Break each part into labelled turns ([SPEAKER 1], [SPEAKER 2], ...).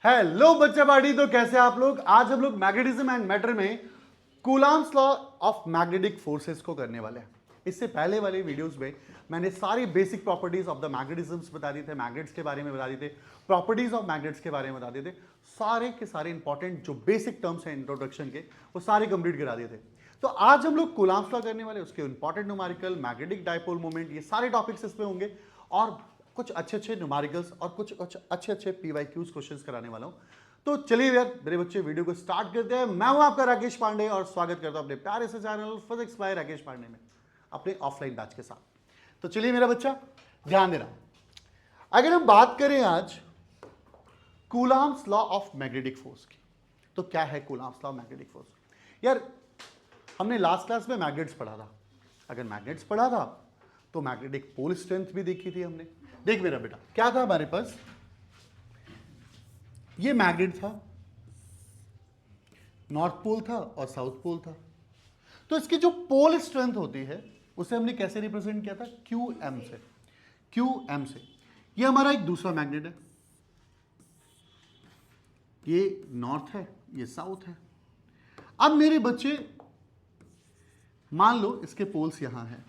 [SPEAKER 1] Hello बच्चा party. तो कैसे आप लोग? आज हम लोग मैग्नेटिज्म एंड मैटर में Coulomb's law of magnetic forces को करने वाले हैं। इससे पहले वाले वीडियोस में मैंने सारी बेसिक प्रॉपर्टीज ऑफ द मैग्नेटिज्म्स बता दिए थे, मैग्नेट्स के बारे में बता दिए थे, प्रॉपर्टीज ऑफ मैग्नेट्स के बारे में बता दिए थे। सारे के सारे इंपॉर्टेंट जो बेसिक टर्म्स हैं इंट्रोडक्शन के, वो सारे कंप्लीट करा दिए थे। तो आज हम लोग कूलम्ब्स लॉ करने वाले, उसके important numerical, magnetic dipole moment, ये सारे टॉपिक्स इसमें होंगे और कुछ अच्छे अच्छे न्यूमेरिकल्स और कुछ अच्छे अच्छे पीवाईक्यूज क्वेश्चंस कराने वाला हूं। तो चलिए यार मेरे बच्चे, वीडियो को स्टार्ट करते हैं। मैं हूं आपका राकेश पांडे और स्वागत करता हूं अपने प्यारे से channel physics by Rakesh Pandey में, अपने ऑफलाइन बैच के साथ। तो चलिए मेरा बच्चा ध्यान देना। अगर हम बात करें आज Coulomb's law of magnetic force की, तो क्या है Coulomb's law of magnetic force? यार हमने लास्ट क्लास में मैग्नेट्स पढ़ा था। अगर मैग्नेट्स पढ़ा था तो मैग्नेटिक पोल स्ट्रेंथ भी देखी थी हमने। देख मेरा बेटा, क्या था हमारे पास? ये मैग्नेट था, नॉर्थ पोल था और साउथ पोल था। तो इसकी जो पोल स्ट्रेंथ होती है उसे हमने कैसे रिप्रेजेंट किया था? क्यू एम से। क्यू एम से ये हमारा एक दूसरा मैग्नेट है, ये नॉर्थ है, ये साउथ है। अब मेरे बच्चे मान लो इसके पोल्स यहां हैं,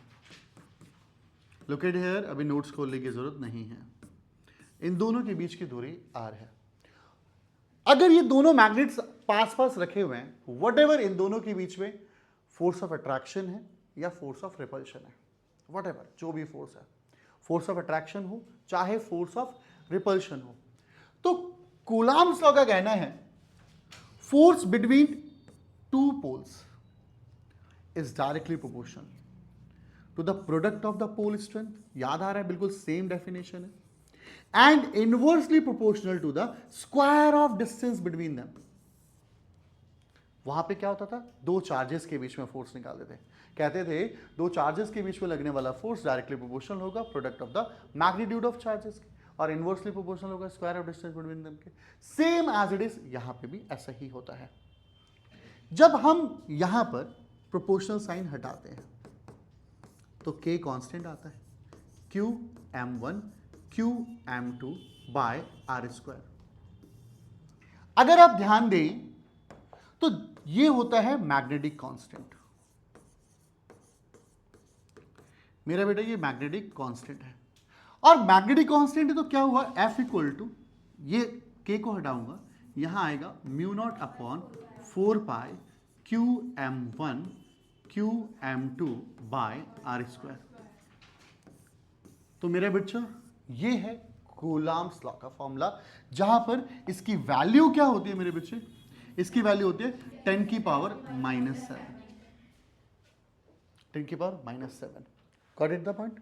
[SPEAKER 1] लोकेट हेयर। अभी नोट्स खोलने की जरूरत नहीं है। इन दोनों के बीच की दूरी r है। अगर ये दोनों मैग्नेट्स पास पास रखे हुए हैं, वट इन दोनों के बीच में फोर्स ऑफ अट्रैक्शन है या फोर्स ऑफ रिपल्शन है, वट जो भी फोर्स है, फोर्स ऑफ अट्रैक्शन हो चाहे फोर्स ऑफ रिपल्शन हो, तो कूलम्ब्स लॉ का कहना है force between two poles is directly proportional to the product of the pole strength. याद आ रहा है? बिल्कुल सेम डेफिनेशन है। And inversely proportional to the square of distance between them. वहां पे क्या होता था? दो चार्जेस के बीच में फोर्स निकालते थे, कहते थे दो चार्जेस के बीच में लगने वाला फोर्स डायरेक्टली प्रोपोर्शनल होगा product of the magnitude of charges के, और इनवर्सली प्रोपोर्शनल होगा square of distance between them के। सेम एज इट इज यहां पे भी ऐसा ही होता है। जब हम यहां पर प्रोपोर्शनल साइन हटाते हैं तो k कांस्टेंट आता है, Q M one Q M two by R square. अगर आप ध्यान दें तो ये होता है मैग्नेटिक कांस्टेंट। मेरा बेटा ये मैग्नेटिक कांस्टेंट है, और मैग्नेटिक कांस्टेंट है तो क्या हुआ? F इक्वल टू, ये k को हटाऊंगा, यहां आएगा mu naught upon 4 pi Q M one Q M two by R square. तो मेरे बच्चों ये है कूलम्ब्स लॉ का फॉर्मूला, जहां पर इसकी वैल्यू क्या होती है मेरे बच्चे? इसकी वैल्यू होती है 10 की पावर -7। 10 की power -7। Got it the point?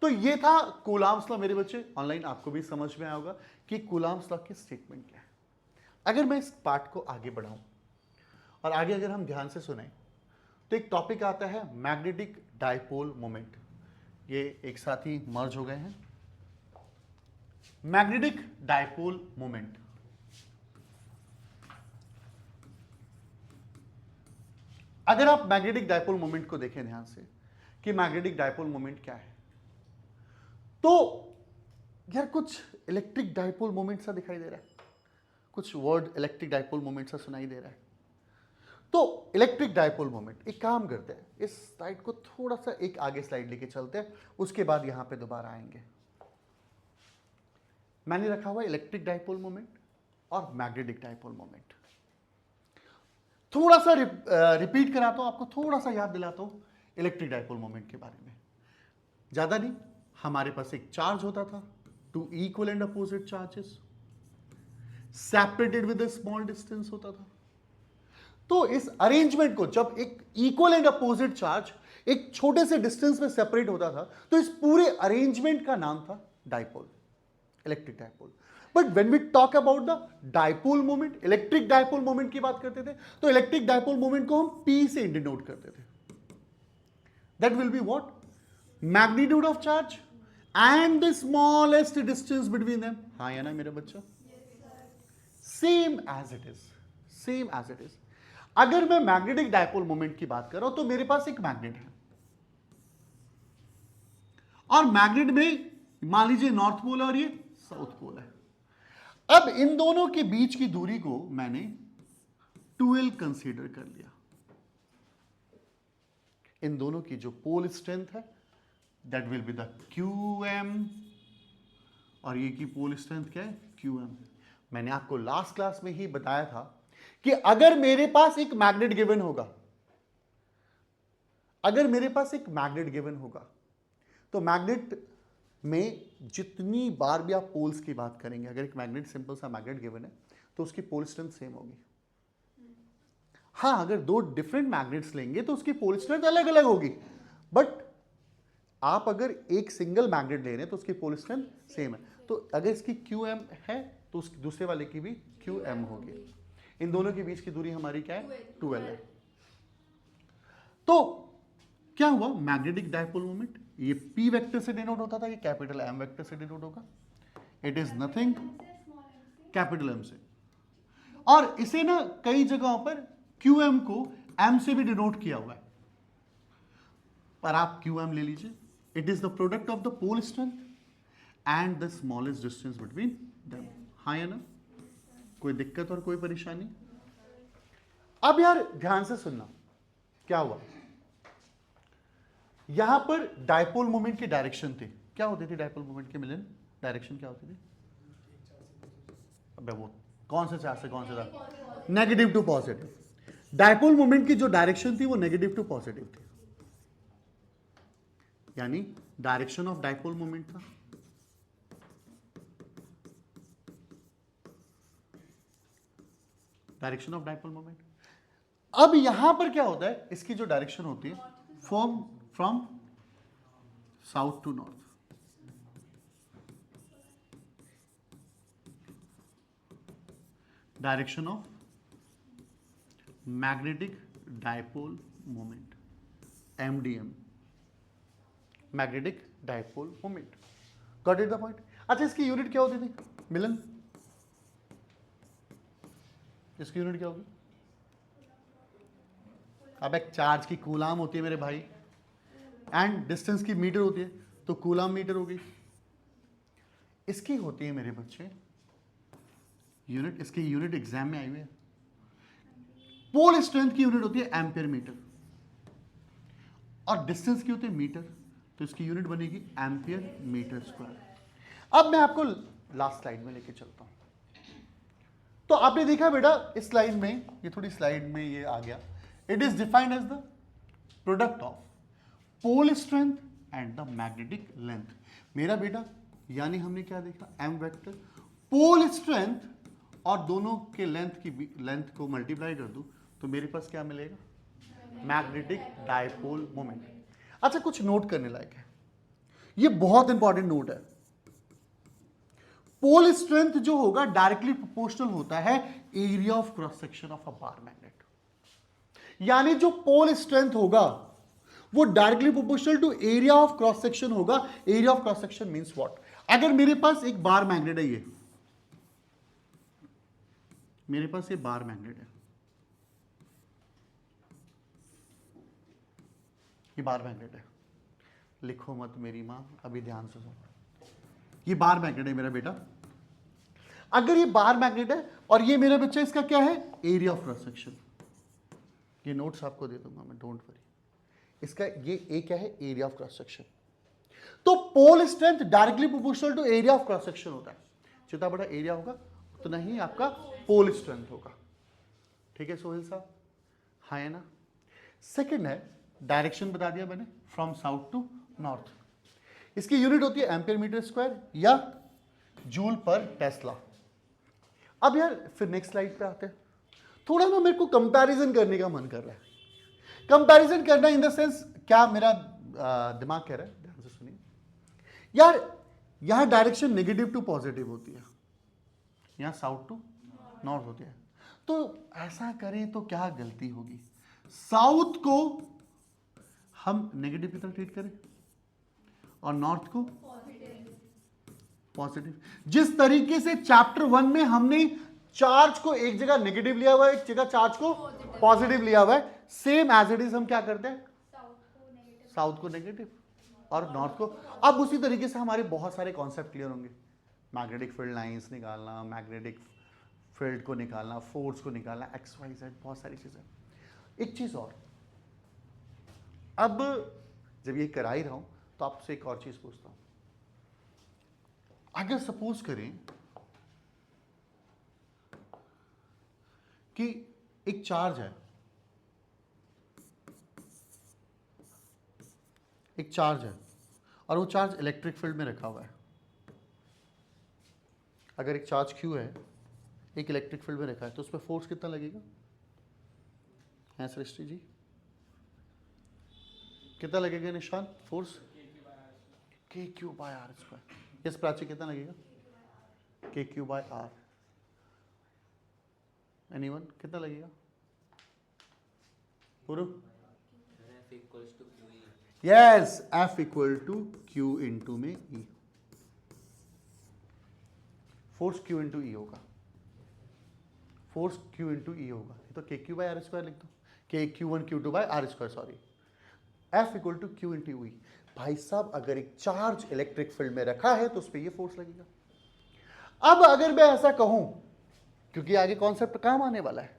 [SPEAKER 1] तो ये था कूलम्ब्स लॉ मेरे बच्चे। ऑनलाइन आपको भी समझ में आया होगा कि कूलम्ब्स लॉ की स्टेटमेंट क्या है। अगर मैं इस पार्ट को आगे बढ़ाऊं और आगे अगर हम ध्यान से सुने तो एक टॉपिक आता है मैग्नेटिक डाइपोल मोमेंट। ये एक साथ ही मर्ज हो गए हैं। मैग्नेटिक डाइपोल मोमेंट, अगर आप मैग्नेटिक डाइपोल मोमेंट को देखें ध्यान से कि मैग्नेटिक डाइपोल मोमेंट क्या है, तो यार कुछ इलेक्ट्रिक डाइपोल मोमेंट सा दिखाई दे रहा है, कुछ वर्ड इलेक्ट्रिक डाइपोल मोमेंट सा सुनाई दे रहा है। तो इलेक्ट्रिक डाइपोल मोमेंट, एक काम करते हैं, इस स्लाइड को थोड़ा सा एक आगे स्लाइड लेके चलते हैं, उसके बाद यहां पे दोबारा आएंगे। मैंने रखा हुआ इलेक्ट्रिक डाइपोल मोमेंट और मैग्नेटिक डाइपोल मोमेंट। थोड़ा सा रिपीट कराता हूं आपको, थोड़ा सा याद दिलाता हूं इलेक्ट्रिक डाइपोल मोमेंट के बारे में। ज्यादा नहीं, हमारे पास एक चार्ज होता था, two equal and opposite charges separated with a small distance होता था। तो इस अरेंजमेंट को, जब एक इक्वल एंड अपोजिट चार्ज एक छोटे से डिस्टेंस में सेपरेट होता था, तो इस पूरे अरेंजमेंट का नाम था dipole, electric dipole. But when we talk about the dipole moment, electric dipole moment की बात करते थे, तो इलेक्ट्रिक डाइपोल मोमेंट को हम P से डिनोट करते थे। That will be what? Magnitude of charge and the smallest distance between them. हाँ या ना मेरा बच्चा? Same as it is, same as it is. अगर मैं मैग्नेटिक डाइपोल मोमेंट की बात कर रहा हूं तो मेरे पास एक मैग्नेट है, और मैग्नेट में मान लीजिए नॉर्थ पोल और ये साउथ पोल है। अब इन दोनों के बीच की दूरी को मैंने 12 कंसीडर कर लिया। इन दोनों की जो पोल स्ट्रेंथ है that will be the QM, और ये की पोल स्ट्रेंथ क्या है QM। मैंने आपको लास्ट क्लास में ही बताया था कि अगर मेरे पास एक मैग्नेट गिवन होगा, अगर मेरे पास एक मैग्नेट गिवन होगा, तो मैग्नेट में जितनी बार भी आप पोल्स की बात करेंगे, अगर एक मैग्नेट सिंपल सा मैग्नेट गिवन है तो उसकी पोल स्ट्रेंथ सेम होगी। हाँ, अगर दो डिफरेंट मैग्नेट्स लेंगे तो उसकी पोल स्ट्रेंथ अलग अलग होगी, बट आप अगर एक सिंगल मैग्नेट ले रहे हैं तो उसकी पोल स्ट्रेंथ सेम है। तो अगर इसकी QM है तो उसकी दूसरे वाले की भी QM होगी। इन दोनों के बीच की दूरी हमारी क्या है 12 है। तो क्या हुआ, मैग्नेटिक डायपोल मोमेंट ये P वेक्टर से डिनोट होता था, ये कैपिटल M वेक्टर से डिनोट होगा। It is nothing capital M से, और इसे ना कई जगहों पर QM को M से भी डिनोट किया हुआ है, पर आप QM ले लीजिए। It is the product of the pole strength and the smallest distance between them. हाँ या ना, कोई दिक्कत और कोई परेशानी? अब यार ध्यान से सुनना, क्या हुआ, यहां पर डायपोल मोमेंट की डायरेक्शन थी, क्या होती थी डायपोल मोमेंट की मिलन डायरेक्शन क्या होती थी? अबे वो कौन से चार से कौन से था? Negative to positive. Dipole moment की जो डायरेक्शन थी वो नेगेटिव टू पॉजिटिव थी, यानी डायरेक्शन ऑफ डायपोल मोमेंट था डायरेक्शन ऑफ डायपोल मोमेंट। अब यहां पर क्या होता है, इसकी जो डायरेक्शन होती है from south to north, direction of magnetic dipole moment, MDM, magnetic dipole moment. Got it the point? अच्छा, इसकी यूनिट क्या होती थी मिलन? इसकी यूनिट क्या होगी? अब एक चार्ज की कूलाम होती है मेरे भाई, एंड डिस्टेंस की मीटर होती है, तो कूलाम मीटर होगी। इसकी होती है मेरे बच्चे यूनिट, इसकी यूनिट एग्जाम में आई हुई है। पोल स्ट्रेंथ की यूनिट होती है एम्पियर मीटर, और डिस्टेंस की होती है मीटर, तो इसकी यूनिट बनेगी एम्पियर मीटर स्क्वायर। अब मैं आपको लास्ट स्लाइड में लेके चलता हूं। तो आपने देखा बेटा इस स्लाइड में, ये थोड़ी स्लाइड में ये आ गया, it is defined as the product of pole strength and the magnetic length. मेरा बेटा यानी हमने क्या देखा, M वेक्टर पोल स्ट्रेंथ और दोनों के लेंथ को मल्टीप्लाई कर दूं तो मेरे पास क्या मिलेगा, मैग्नेटिक डायपोल मोमेंट। अच्छा, कुछ नोट करने लायक है, ये बहुत इंपॉर्टेंट नोट है। पोल स्ट्रेंथ जो होगा डायरेक्टली प्रोपोर्शनल होता है area of cross section of a bar magnet, यानी जो पोल स्ट्रेंथ होगा वो directly proportional to area of cross section होगा। Area of cross section means what? अगर मेरे पास एक बार मैग्नेट है, ये मेरे पास ये बार मैग्नेट है, ये बार मैग्नेट है, लिखो मत मेरी मां, अभी ध्यान से सुनो। ये बार मैग्नेट है मेरा बेटा, अगर ये बार मैग्नेट है और ये मेरा बच्चा, इसका क्या है, एरिया ऑफ क्रॉस सेक्शन। ये नोट्स आपको दे दूंगा मैं, डोंट वरी। इसका ये ए क्या है, एरिया ऑफ क्रॉस सेक्शन। तो pole strength directly proportional to area of cross section होता है। जितना बड़ा एरिया होगा उतना ही आपका पोल स्ट्रेंथ होगा। ठीक है सोहेल साहब, हाँ है ना? सेकंड है, डायरेक्शन बता दिया मैंने, फ्रॉम साउथ टू नॉर्थ। इसकी यूनिट होती है एम्पियर मीटर स्क्वायर या जूल पर टेस्ला। अब यार फिर नेक्स्ट स्लाइड पे आते हैं। थोड़ा ना मेरे को कंपैरिजन करने का मन कर रहा है। कंपैरिजन करना इन द सेंस, क्या मेरा दिमाग कह रहा है, ध्यान से सुनिए यार। यहां डायरेक्शन नेगेटिव टू पॉजिटिव होती है, यहां साउथ टू नॉर्थ होती है। तो ऐसा करें तो क्या गलती होगी, साउथ को हम नेगेटिव की तरह ट्रीट करें और नॉर्थ को पॉजिटिव। जिस तरीके से चैप्टर 1 में हमने चार्ज को एक जगह नेगेटिव लिया हुआ है, एक जगह चार्ज को पॉजिटिव लिया हुआ है, सेम एज इट इज हम क्या करते हैं, साउथ को नेगेटिव और नॉर्थ को। अब उसी तरीके से हमारे बहुत सारे कॉन्सेप्ट क्लियर होंगे। मैग्नेटिक फील्ड लाइंस निकालना, मैग्नेटिक फील्ड को निकालना, फोर्स को निकालना, एक्स वाई जेड, बहुत सारी चीजें। एक चीज और, अब जब ये करा ही रहा हूं तो आपसे एक और चीज पूछता हूं। अगर सपोज करें कि एक चार्ज है, एक चार्ज है और वो चार्ज इलेक्ट्रिक फील्ड में रखा हुआ है। अगर एक चार्ज Q है, एक इलेक्ट्रिक फील्ड में रखा है, तो उस पर फोर्स कितना लगेगा? है सृष्टि जी, कितना लगेगा निशान फोर्स? KQ/R²। यस प्राची, कितना लगेगा? KQ/R। एनीवन, कितना लगेगा? पूर्व? Yes, F equal to Q into में E। Force Q into E होगा, फोर्स Q इंटू E होगा। तो KQ/R² लिख दो, KQ1 Q2/R², sorry. F equal to Q into E। भाई साहब, अगर एक चार्ज इलेक्ट्रिक फील्ड में रखा है तो उस पर ये फोर्स लगेगा। अब अगर मैं ऐसा कहूं, क्योंकि आगे कॉन्सेप्ट काम आने वाला है,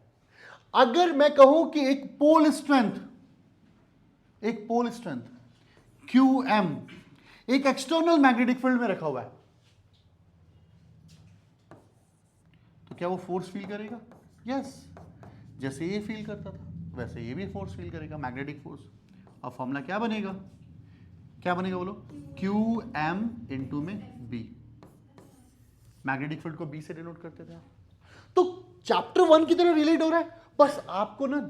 [SPEAKER 1] अगर मैं कहूं कि एक पोल स्ट्रेंथ QM एक एक्सटर्नल मैग्नेटिक फील्ड में रखा हुआ है, तो क्या वो फोर्स फील करेगा? यस, जैसे ये फील करता था वैसे ये भी फोर्स फील करेगा, मैग्नेटिक फोर्स। और फॉर्मूला क्या बनेगा? क्या बनेगा बोलो? QM इंटू में B। मैग्नेटिक फील्ड को B से डिनोट करते थे। तो चैप्टर 1 की तरह रिलेट हो रहा है। बस आपको ना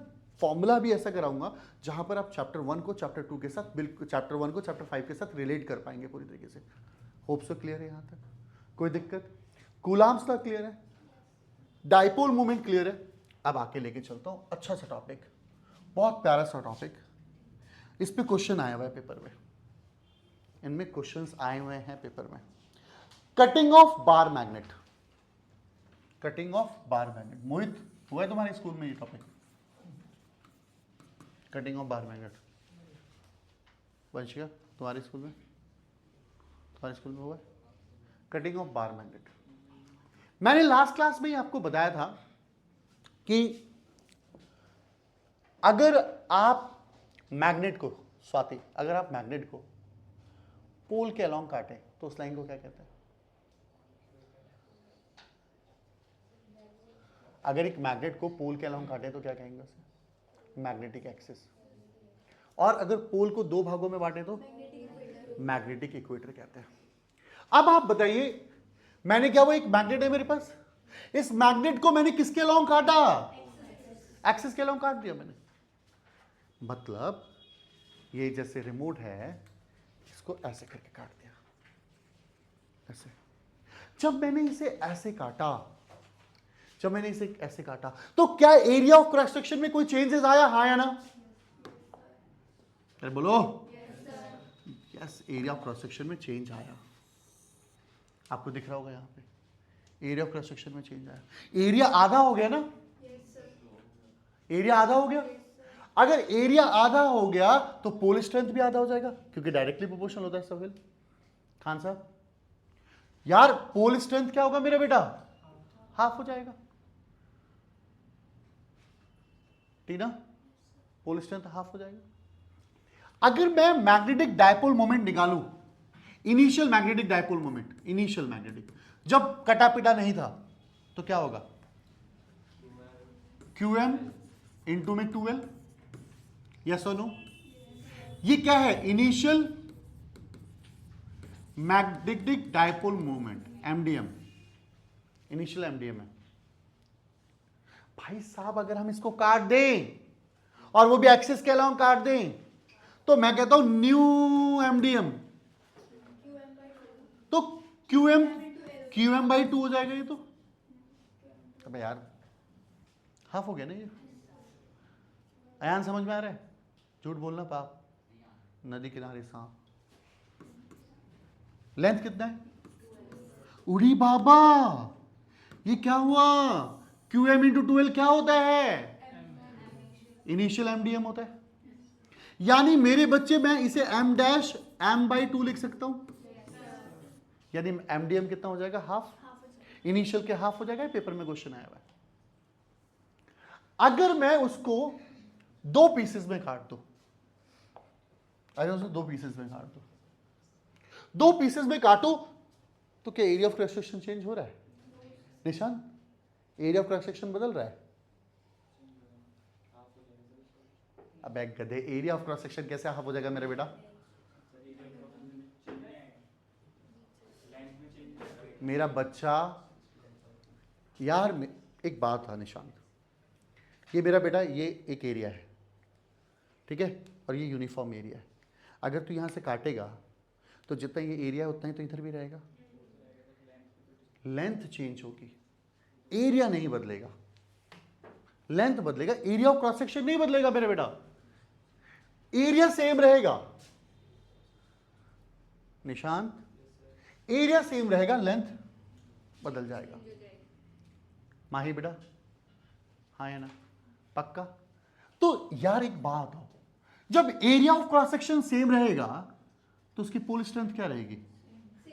[SPEAKER 1] फॉर्मूला भी ऐसा कराऊंगा जहां पर आप चैप्टर 1 को चैप्टर 2 के साथ, बिल्कुल चैप्टर 1 को चैप्टर 5 के साथ रिलेट कर पाएंगे पूरी तरीके से। होप सो क्लियर है यहां तक? कोई दिक्कत? कूलॉम्स लॉ क्लियर है, डाइपोल मोमेंट क्लियर है। अब आके लेके चलता हूं अच्छा सा टॉपिक, बहुत प्यारा सा टॉपिक। इस पे क्वेश्चन आया हुआ है पेपर में, इनमें क्वेश्चंस आए हुए हैं पेपर में। Cutting of bar magnet, cutting of bar magnet. Mohit, हुआ है तुम्हारे स्कूल में ये topic? Cutting of bar magnet. Vanshika, तुम्हारे स्कूल में, हुआ है कटिंग ऑफ बार मैग्नेट? मैंने लास्ट क्लास में ही आपको बताया था कि अगर आप मैग्नेट को, स्वाति, अगर आप मैग्नेट को पोल के अलोंग काटे तो उस लाइन को क्या कहते हैं? अगर एक मैग्नेट को पोल के अलोंग काटे तो क्या कहेंगे उसे? Magnetic axis. और अगर पोल को दो भागों में बांटे तो मैग्नेटिक इक्वेटर कहते हैं। अब आप बताइए, मैंने क्या, वो एक मैग्नेट है मेरे पास, इस मैग्नेट को मैंने किसके अलोंग काटा? एक्सिस के अलोंग काट दिया मैंने। मतलब ये जैसे रिमोट है, इसको ऐसे करके काट दिया, ऐसे। जब मैंने इसे ऐसे काटा, तो क्या एरिया ऑफ क्रॉस सेक्शन में कोई चेंजेस आया? हाँ या ना? अरे बोलो। Yes, area of cross section में चेंज आया। आपको दिख रहा होगा यहां पे, एरिया ऑफ क्रॉस सेक्शन में चेंज आया। एरिया आधा हो गया ना? एरिया आधा हो गया। अगर एरिया आधा हो गया तो पोल स्ट्रेंथ भी आधा हो जाएगा, क्योंकि डायरेक्टली प्रोपोर्शनल होता है सवाल। खान साहब, यार पोल स्ट्रेंथ क्या होगा मेरा बेटा? हाफ हो जाएगा। टीना, पोल स्ट्रेंथ हाफ हो जाएगा। अगर मैं मैग्नेटिक डायपोल मोमेंट निकालूं, initial magnetic dipole moment, initial magnetic, जब कटा पिटा नहीं था, तो क्या होगा? QM इंटू में 2L। यस और नो? ये क्या है? Initial magnetic dipole moment, MDM, initial MDM है। भाई साहब, अगर हम इसको काट दें और वो भी एक्सिस के अलाउंग काट दें, तो मैं कहता हूं न्यू MDM, तो QM/2 हो जाएगा ये तो। अबे यार, हाफ हो गया ना ये। अयान, समझ में आ रहा है? झूठ बोलना पाप। नदी किनारे सांप। लेंथ कितना है? उड़ी बाबा, ये क्या हुआ? QM इंटू 2L क्या होता है? इनिशियल MDM होता है। यानी मेरे बच्चे, मैं इसे M' M/2 लिख सकता हूं। यानी एमडीएम कितना हो जाएगा, हाफ, इनिशियल के हाफ हो जाएगा, पेपर में क्वेश्चन आया हुआ है। अगर मैं उसको दो पीसेस में काट दूं, अगर उसको दो पीसेस में काट दूं, दो पीसेस में काटो तो क्या area of cross section change हो रहा है निशान, एरिया ऑफ क्रॉस सेक्शन बदल रहा है? अब एक गधे, एरिया ऑफ क्रॉस सेक्शन कैसे हाफ हो जाएगा मेरे बेटा? मेरा बच्चा यार, एक बात था निशांत, ये मेरा बेटा, ये एक एरिया है, ठीक है, और ये यूनिफॉर्म एरिया है। अगर तू यहां से काटेगा तो जितना ये एरिया है उतना ही तो इधर भी रहेगा, लेंथ चेंज होगी, एरिया नहीं बदलेगा, लेंथ बदलेगा, एरिया ऑफ क्रॉस सेक्शन नहीं बदलेगा मेरे बेटा, एरिया सेम रहेगा निशांत, एरिया सेम रहेगा, लेंथ बदल जाएगा। माही बेटा, हाँ है ना, पक्का? तो यार एक बात हो, जब area of cross section same रहेगा तो उसकी पोल स्ट्रेंथ क्या रहेगी?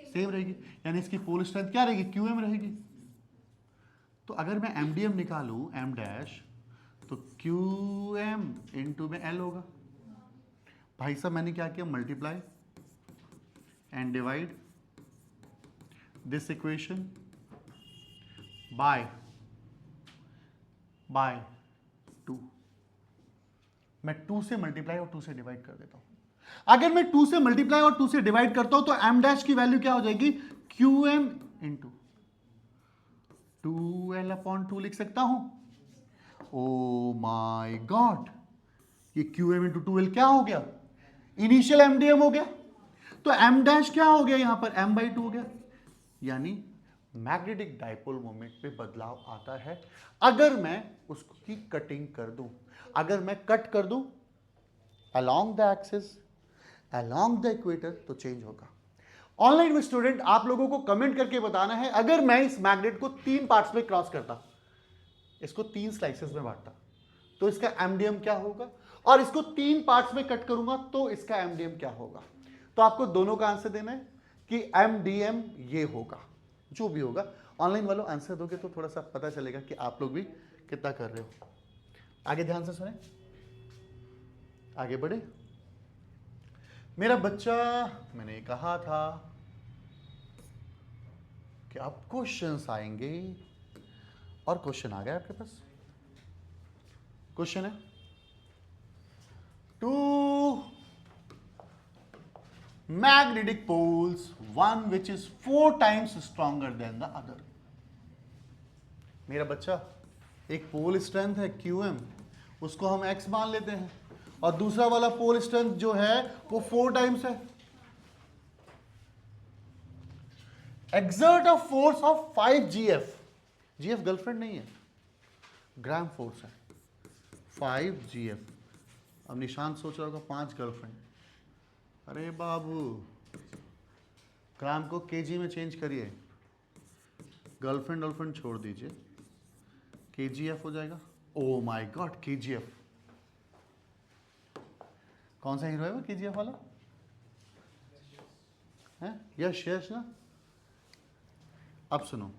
[SPEAKER 1] सेम रहेगी, यानी इसकी पोल स्ट्रेंथ क्या रहेगी? क्यूएम रहेगी। तो अगर मैं एमडीएम निकालूं, एम डैश, तो क्यूएम इंटू में एल होगा। भाई साहब मैंने क्या किया, multiply and divide this equation by 2। मैं 2 से मल्टीप्लाई और 2 से डिवाइड कर देता हूं। अगर मैं 2 से मल्टीप्लाई और 2 से डिवाइड करता हूं तो एम डैश की वैल्यू क्या हो जाएगी? Q M into 2L upon 2 लिख सकता हूं। ओ माई गॉड, ये क्यू एम इंटू 2L क्या हो गया? इनिशियल एमडीएम हो गया। तो एम डैश क्या हो गया यहां पर? m/2 हो गया। यानी मैग्नेटिक डाइपोल मोमेंट में बदलाव आता है अगर मैं उसकी कटिंग कर दूं। अगर मैं कट कर दूं along the axis, along the equator, तो चेंज होगा। ऑनलाइन में स्टूडेंट आप लोगों को कमेंट करके बताना है, अगर मैं इस मैग्नेट को 3 पार्ट्स में क्रॉस करता, इसको 3 स्लाइसेस में बांटता, तो इसका एमडीएम क्या होगा, और इसको 3 पार्ट्स में कट करूंगा तो इसका एमडीएम क्या होगा। तो आपको दोनों का आंसर देना है कि एमडीएम ये होगा, जो भी होगा। ऑनलाइन वालों आंसर दोगे तो थोड़ा सा पता चलेगा कि आप लोग भी कितना कर रहे हो। आगे ध्यान से सुने, आगे बढ़े। मेरा बच्चा, मैंने कहा था कि अब क्वेश्चंस आएंगे, और क्वेश्चन आ गया आपके पास। क्वेश्चन है, to magnetic poles, one which is 4 times stronger than the other। मेरा बच्चा, एक पोल स्ट्रेंथ है QM, उसको हम X मान लेते हैं, और दूसरा वाला पोल स्ट्रेंथ जो है वो 4 टाइम्स है। Exert a force of 5 GF, GF girlfriend नहीं है, ग्राम फोर्स है, 5 GF। अब निशान सोच रहा होगा 5 गर्लफ्रेंड, अरे बाबू ग्राम को केजी में चेंज करिए, गर्लफ्रेंड छोड़ दीजिए, केजीएफ हो जाएगा। ओ माय गॉड, केजीएफ, कौन सा हीरो है वो केजीएफ वाला? है यश, यश ना। अब सुनो,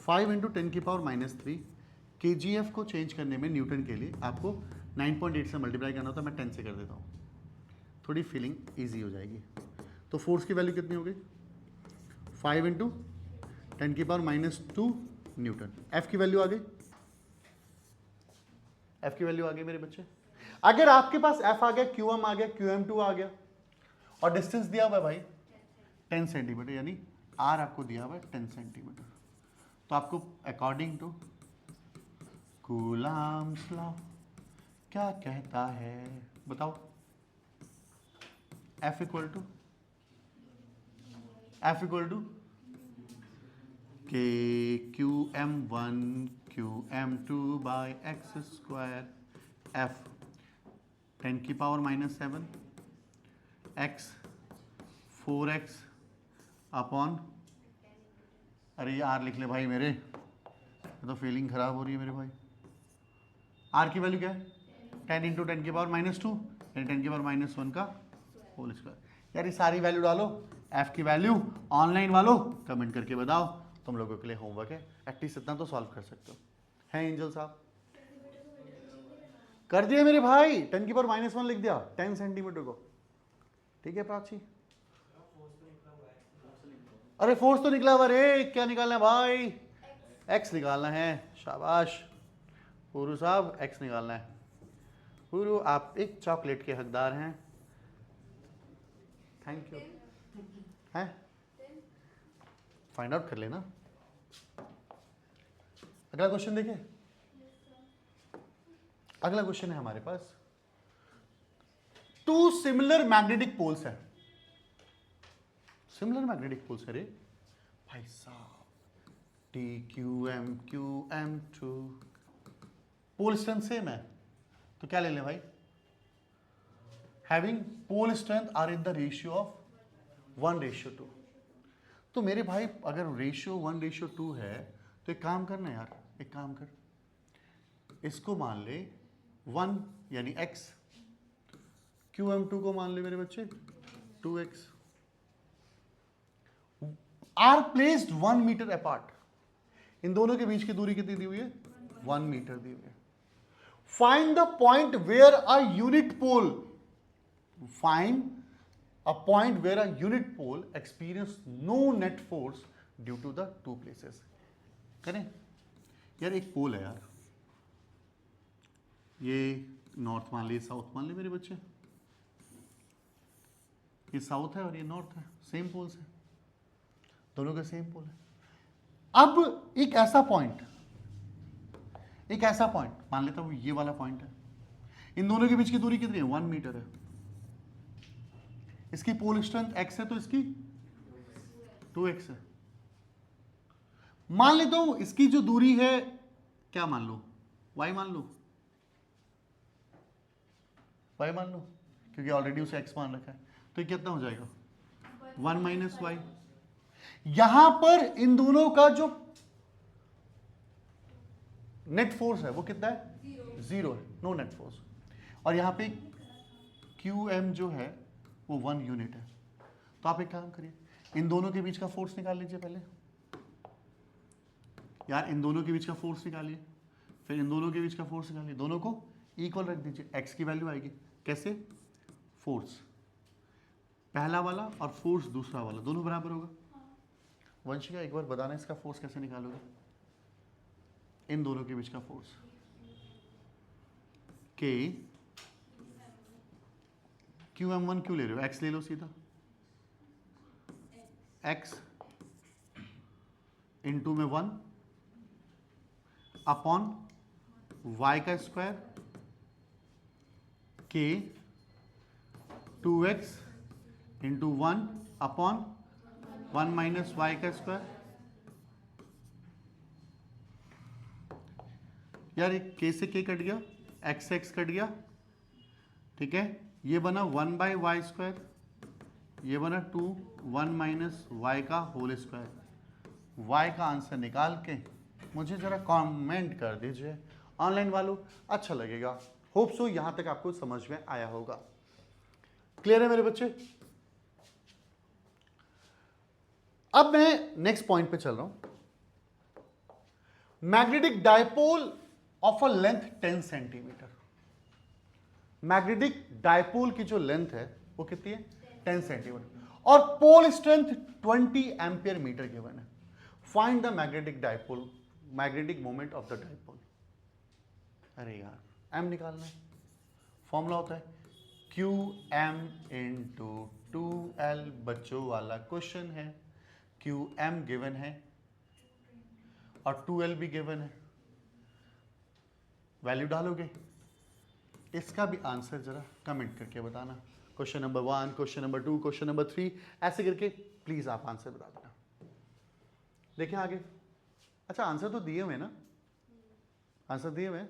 [SPEAKER 1] 5 इंटू 10⁻³ केजीएफ को चेंज करने में न्यूटन के लिए आपको 9.8 से मल्टीप्लाई करना होता है। मैं 10 से कर देता हूँ, थोड़ी फीलिंग इजी हो जाएगी। तो फोर्स की वैल्यू कितनी हो गई? 5 इंटू 10⁻² न्यूटन। एफ की वैल्यू आ गई, एफ की वैल्यू आ गई मेरे बच्चे। अगर आपके पास एफ आ गया, क्यूएम आ गया, QM2 आ गया, और डिस्टेंस दिया हुआ है भाई 10 सेंटीमीटर, यानी आर आपको दिया हुआ है 10 सेंटीमीटर, तो आपको अकॉर्डिंग टू कूलम्ब्स लॉ क्या कहता है बताओ? F equal to KQM1 QM2 by x², F 10⁻⁷ x 4x upon, अरे ये R लिख ले भाई मेरे, तो फीलिंग खराब हो रही है मेरे भाई। R की वैल्यू क्या है? 10 इंटू 10⁻², यानी 10⁻⁻1 का होल स्क्वायर। यार ये सारी वैल्यू डालो, एफ की वैल्यू ऑनलाइन वालों कमेंट करके बताओ, तुम लोगों के लिए होमवर्क है, एटलीस्ट इतना तो सॉल्व कर सकते हो। है एंजल साहब? कर दिए मेरे भाई, 10 की पावर -1 लिख दिया 10 सेंटीमीटर को। ठीक है प्राची? अरे फोर्स तो निकला हुआ रे, क्या निकालना है भाई? एक्स निकालना है। शाबाश पुरु साहब, एक्स निकालना है। पुरु आप एक चॉकलेट के हकदार हैं, थैंक यू। हैं फाइंड आउट कर लेना। अगला क्वेश्चन देखें। अगला क्वेश्चन है हमारे पास, टू सिमिलर मैग्नेटिक पोल्स है। सिमिलर मैग्नेटिक पोल्स है रे भाई साहब, T Q M two, pole strength same है, तो क्या ले लें भाई? Having pole strength are in the ratio of 1:2। तो मेरे भाई अगर रेशियो 1:2 है तो एक काम करना यार, एक काम कर, इसको मान ले 1 यानी x, QM2 को मान ले मेरे बच्चे 2x, are placed 1 metre apart. इन दोनों के बीच की दूरी कितनी दी हुई है? 1 मीटर दी हुई है। Find the point where a unit pole, find a point where a unit pole experiences no net force due to the two places. करें यार, एक पोल है यार, ये नॉर्थ मान ली, साउथ मान ली मेरे बच्चे, ये साउथ है और ये नॉर्थ है, सेम पोल्स है, दोनों का सेम पोल है। अब एक ऐसा पॉइंट मान लेता हूं ये वाला पॉइंट है, इन दोनों के बीच की दूरी कितनी है? 1 मीटर है। इसकी पोल स्ट्रेंथ x है तो इसकी 2x है। मान लेता हूं इसकी जो दूरी है, क्या मान लो? y मान लो, y मान लो, क्योंकि ऑलरेडी उसे x मान रखा है, तो ये कितना हो जाएगा? 1 - y। यहां पर इन दोनों का जो नेट फोर्स है वो कितना है? 0 है, नो नेट फोर्स। और यहां पे QM जो है वो 1 यूनिट है। तो आप एक काम करिए, इन दोनों के बीच का फोर्स निकाल लीजिए पहले यार, इन दोनों के बीच का फोर्स निकालिए, फिर इन दोनों के बीच का फोर्स निकालिए, दोनों को इक्वल रख दीजिए, x की वैल्यू आएगी कैसे? फोर्स पहला वाला और फोर्स दूसरा वाला, दोनों बराबर होगा। वंशिका एक बार बताना इसका फोर्स कैसे निकालोगे? इन दोनों के बीच का फोर्स के QM1 क्यों ले रहे हो? x ले लो सीधा, x इंटू में 1 अपॉन y का स्क्वायर के 2x इंटू 1 अपॉन 1 - y का स्क्वायर। यार एक k से k कट गया, x से x कट गया, ठीक है, ये बना 1/y², ये बना 2 1 - y का होल स्क्वायर। y का आंसर निकाल के मुझे जरा कमेंट कर दीजिए ऑनलाइन वालों, अच्छा लगेगा। होप सो यहां तक आपको समझ में आया होगा। क्लियर है मेरे बच्चे? अब मैं नेक्स्ट पॉइंट पे चल रहा हूं। Magnetic dipole of a length 10 centimetre. Magnetic dipole की जो लेंथ है वो कितनी है? 10 सेंटीमीटर, और pole strength 20 ampere metre given है। Find the magnetic dipole, magnetic moment of the dipole. अरे यार m निकालना है, फॉर्मूला होता है QM इंटू 2L, बच्चों वाला क्वेश्चन है। QM गिवन है और 2L भी गिवन है, वैल्यू डालोगे। इसका भी आंसर जरा कमेंट करके बताना, question number 1, question number 2, question number 3, ऐसे करके प्लीज आप आंसर बता देना। देखें आगे। अच्छा आंसर तो दिए हुए ना, आंसर दिए हुए,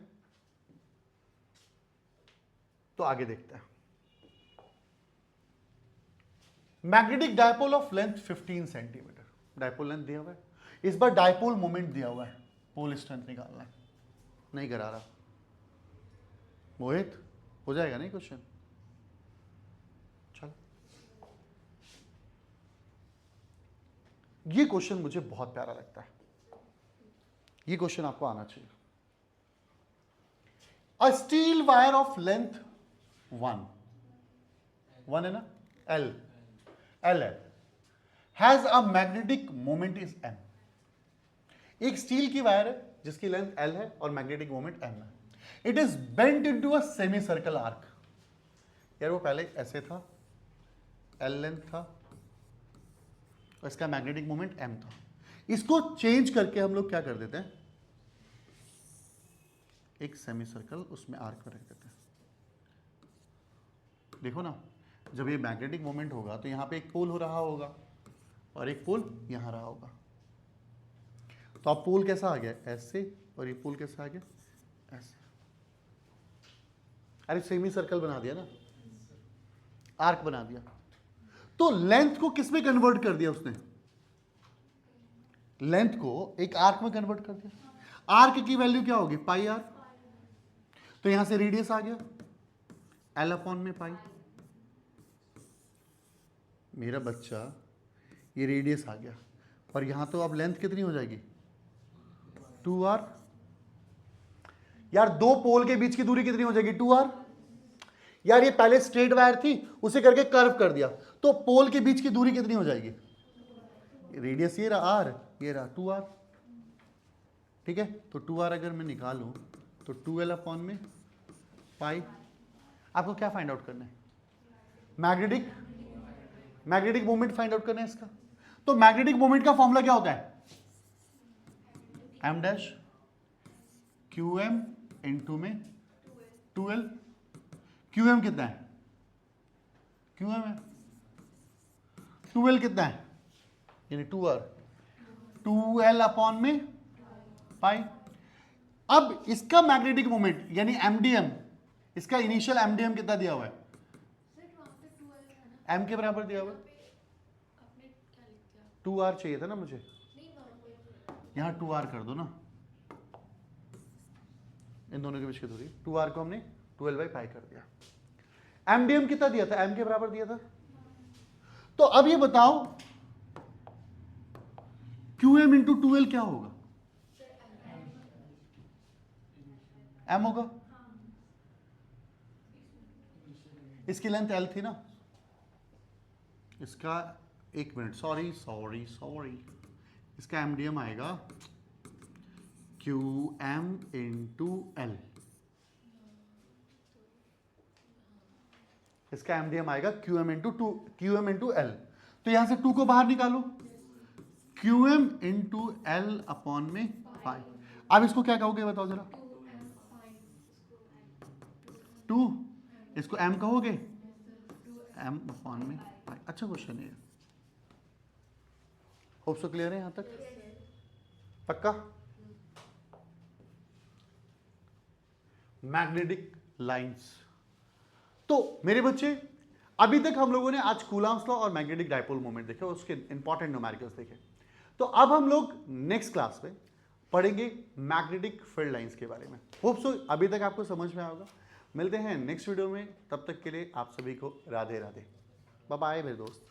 [SPEAKER 1] तो आगे देखते हैं। Magnetic dipole of length 15 centimetre, dipole length दिया हुआ है, इस बार डायपोल मोमेंट दिया हुआ है, पोल स्ट्रेंथ निकालना है। नहीं करा रहा मोहित, हो जाएगा नहीं क्वेश्चन? चलो ये क्वेश्चन मुझे बहुत प्यारा लगता है, ये क्वेश्चन आपको आना चाहिए। A steel wire of length 1 है ना, एल है, has a magnetic moment is M. एक स्टील की वायर है जिसकी लेंथ एल है और मैग्नेटिक मोमेंट एम है। It is bent into a semicircle arc. यार वो पहले ऐसे था, एल लेंथ था और इसका मैग्नेटिक मोमेंट एम था। इसको चेंज करके हम लोग क्या कर देते हैं, एक सेमी सर्कल उसमें आर्क रख देते हैं। देखो ना, जब ये मैग्नेटिक मोमेंट होगा तो यहां पे एक पोल हो रहा होगा और एक पोल यहां रहा होगा। तो अब पोल कैसा आ गया, ऐसे, और ये पोल कैसा आ गया, ऐसे। अरे सेमी सर्कल बना दिया ना, आर्क बना दिया। तो लेंथ को किस में कन्वर्ट कर दिया उसने, लेंथ को एक आर्क में कन्वर्ट कर दिया। आर्क की वैल्यू क्या होगी, पाई आर। तो यहां से रेडियस आ गया एल अपॉन में पाई। मेरा बच्चा, ये रेडियस आ गया और यहां तो अब लेंथ कितनी हो जाएगी, 2r। यार दो पोल के बीच की दूरी कितनी हो जाएगी, 2r। यार ये पहले स्ट्रेट वायर थी, उसे करके कर्व कर दिया, तो पोल के बीच की दूरी कितनी हो जाएगी, रेडियस ये रहा r, ये रहा 2r। ठीक है, तो 2r अगर मैं निकालूं तो 2l अपॉन में पाई। आपको क्या फाइंड आउट करना है, मैग्नेटिक मोमेंट फाइंड आउट करना है इसका। तो मैग्नेटिक मोमेंट का फॉर्मूला क्या होता है, M dash q M into में 2l। क्यू एम कितना है, क्यू एम है, 2l कितना है, यानी 2r, 2l अपॉन में पाई। अब इसका मैग्नेटिक मोमेंट यानी एमडीएम, इसका इनिशियल एमडीएम कितना दिया हुआ है, एम के बराबर दिया हुआ है। 2r चाहिए था ना मुझे, यहां 2r कर दो ना, इन दोनों के बीच की दूरी 2r को हमने 12/पाई कर दिया। एमडीएम कितना दिया था, एम के बराबर दिया था। तो अब ये बताओ QM इंटू 2l क्या होगा, m होगा। इसकी लेंथ l थी ना, इसका एक मिनट, सॉरी, इसका एमडीएम आएगा QM इंटू l। इसका एमडीएम आएगा QM इंटू l। तो यहां से 2 को बाहर निकालो, QM इंटू l अपॉन में पाई। अब इसको क्या कहोगे बताओ जरा, 2, इसको m कहोगे, m अपॉन में पाई। अच्छा क्वेश्चन है, होप सो क्लियर है यहां तक, पक्का। Magnetic lines. तो मेरे बच्चे, अभी तक हम लोगों ने आज कूलम्ब्स लॉ और मैग्नेटिक डाइपोल मोमेंट देखे, उसके इंपॉर्टेंट न्यूमेरिकल्स देखे। तो अब हम लोग नेक्स्ट क्लास में पढ़ेंगे मैग्नेटिक फील्ड लाइंस के बारे में। होप सो अभी तक आपको समझ में आएगा। मिलते हैं नेक्स्ट वीडियो में, तब तक के लिए आप सभी को राधे राधे, बाय बाय मेरे दोस्त।